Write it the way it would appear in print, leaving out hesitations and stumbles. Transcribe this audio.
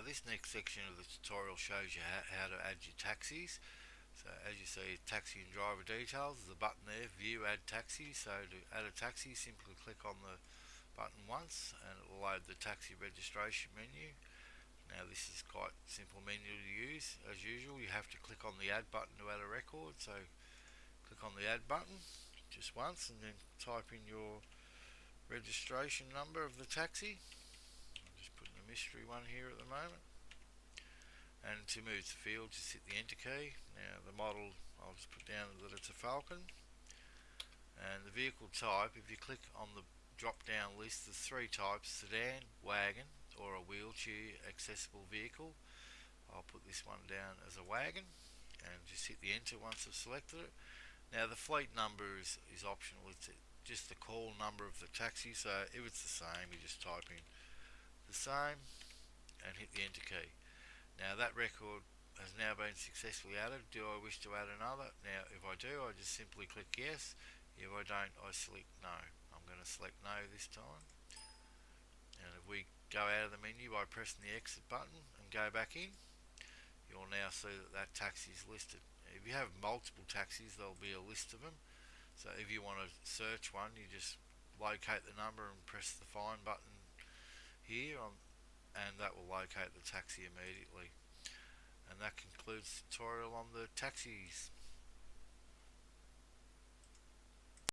This next section of the tutorial shows you how to add your taxis. So as you see, taxi and driver details, there's a button there, view add taxi. So to add a taxi, simply click on the button once and it will load the taxi registration menu. Now this is quite a simple menu to use. As usual, you have to click on the add button to add a record. So click on the add button just once and then type in your registration number of the taxi. I'm just putting a mystery one here at the moment. And to move the field, just hit the enter key. Now the model, I'll just put down that it's a Falcon. And the vehicle type, if you click on the drop down list, there's three types: sedan, wagon, or a wheelchair accessible vehicle. I'll put this one down as a wagon and just hit the enter once I've selected it. Now the fleet number is optional. It's just the call number of the taxi, so if it's the same, you just type in the same and hit the enter key. Now that record has now been successfully added. Do I wish to add another? Now if I do, I just simply click yes. If I don't, I select no. I'm going to select no this time. And if we go out of the menu by pressing the exit button and go back in, you'll now see that that taxi is listed. If you have multiple taxis, there'll be a list of them. So if you want to search one, you just locate the number and press the find button here and that will locate the taxi immediately. And that concludes the tutorial on the taxis.